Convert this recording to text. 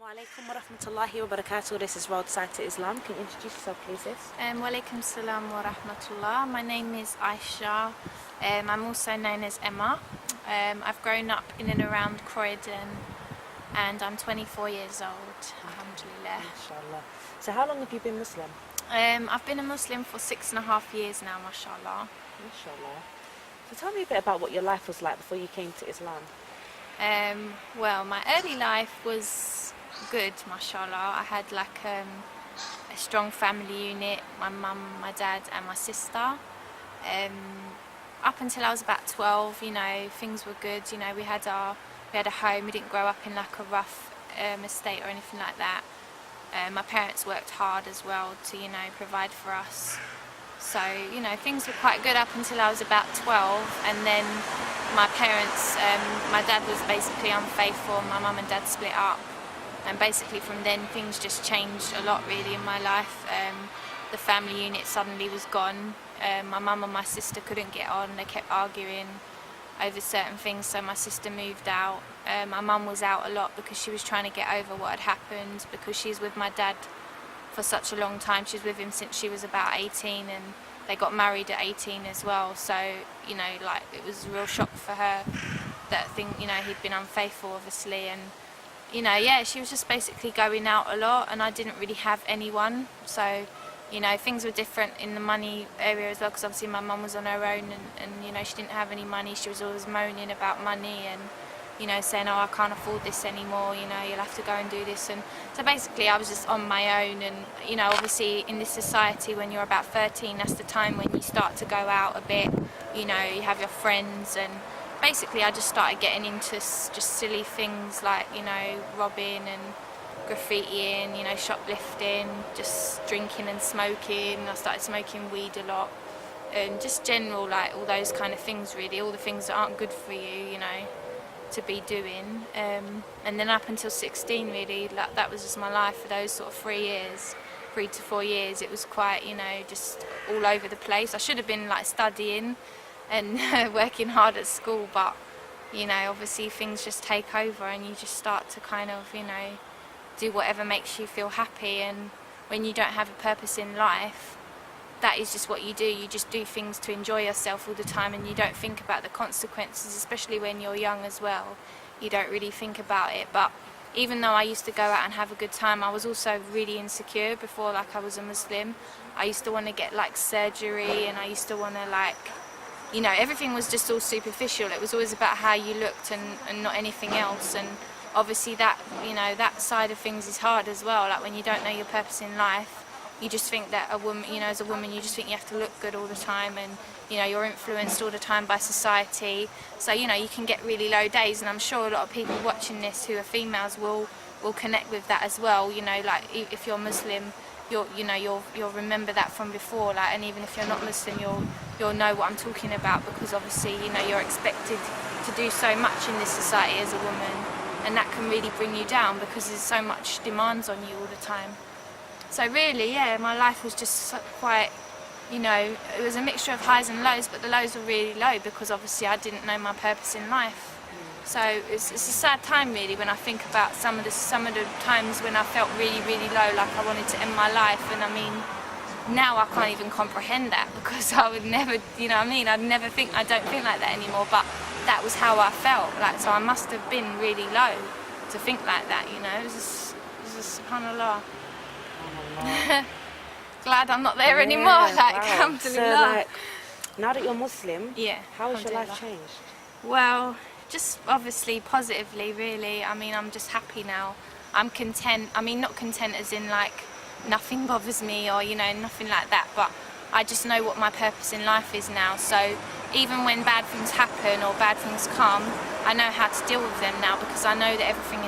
Alaikum wa rahmatullahi wa barakatuh. This is Roadside to Islam. Can you introduce yourself, please, sis? Walaikum salam wa rahmatullah. My name is Aisha. I'm also known as Emma. I've grown up in and around Croydon and I'm 24 years old, alhamdulillah. Inshallah. So how long have you been Muslim? I've been a Muslim for 6.5 years now, mashallah. Inshallah. So tell me a bit about what your life was like before you came to Islam. Well, my early life was good, mashallah. I had like a strong family unit, my mum, my dad and my sister. Up until I was about 12, you know, things were good. You know, we had a home. We didn't grow up in like a rough estate or anything like that. My parents worked hard as well to, you know, provide for us. So, you know, things were quite good up until I was about 12, and then my parents, my dad was basically unfaithful, my mum and dad split up, and basically from then things just changed a lot really in my life. The family unit suddenly was gone. My mum and my sister couldn't get on, they kept arguing over certain things, so my sister moved out. My mum was out a lot because she was trying to get over what had happened, because she's with my dad for such a long time. She's with him since she was about 18, and they got married at 18 as well, so, you know, like, it was a real shock for her that you know, he'd been unfaithful obviously, and, you know, yeah, she was just basically going out a lot and I didn't really have anyone. So, you know, things were different in the money area as well, because obviously my mum was on her own, and you know, she didn't have any money. She was always moaning about money and, you know, saying, oh, I can't afford this anymore, you know, you'll have to go and do this. And so basically I was just on my own, and, you know, obviously in this society when you're about 13, that's the time when you start to go out a bit, you know, you have your friends, and basically I just started getting into just silly things like, you know, robbing and graffitiing, you know, shoplifting, just drinking and smoking. I started smoking weed a lot, and just general, like, all those kind of things really, all the things that aren't good for you, you know, to be doing. And then up until 16 really, like, that was just my life for those sort of 3 to 4 years. It was quite, you know, just all over the place. I should have been like studying and working hard at school, but, you know, obviously things just take over and you just start to kind of, you know, do whatever makes you feel happy. And when you don't have a purpose in life, that is just what you do. You just do things to enjoy yourself all the time, and you don't think about the consequences, especially when you're young as well. You don't really think about it. But even though I used to go out and have a good time, I was also really insecure before, like, I was a Muslim. I used to want to get like surgery, and I used to want to, like, you know, everything was just all superficial. It was always about how you looked and not anything else. And obviously that, you know, that side of things is hard as well. Like, when you don't know your purpose in life, you just think that a woman, you know, as a woman, you just think you have to look good all the time, and, you know, you're influenced all the time by society. So, you know, you can get really low days, and I'm sure a lot of people watching this who are females will connect with that as well. You know, like, if you're Muslim, you'll remember that from before, like, and even if you're not Muslim, you'll know what I'm talking about, because obviously, you know, you're expected to do so much in this society as a woman, and that can really bring you down because there's so much demands on you all the time. So really, yeah, my life was just quite, you know, it was a mixture of highs and lows, but the lows were really low because obviously I didn't know my purpose in life. So it's a sad time really when I think about some of the times when I felt really, really low, like I wanted to end my life. And I mean, now I can't even comprehend that, because I would never, you know what I mean, I don't think like that anymore, but that was how I felt. Like, so I must have been really low to think like that, you know. It was just subhanallah. Glad I'm not there anymore, like, wow. alhamdulillah. So, like, now that you're Muslim, yeah, how has your life changed? Well, just obviously positively really. I mean, I'm just happy now. I'm content. I mean, not content as in like nothing bothers me or, you know, nothing like that, but I just know what my purpose in life is now. So even when bad things happen or bad things come, I know how to deal with them now, because I know that everything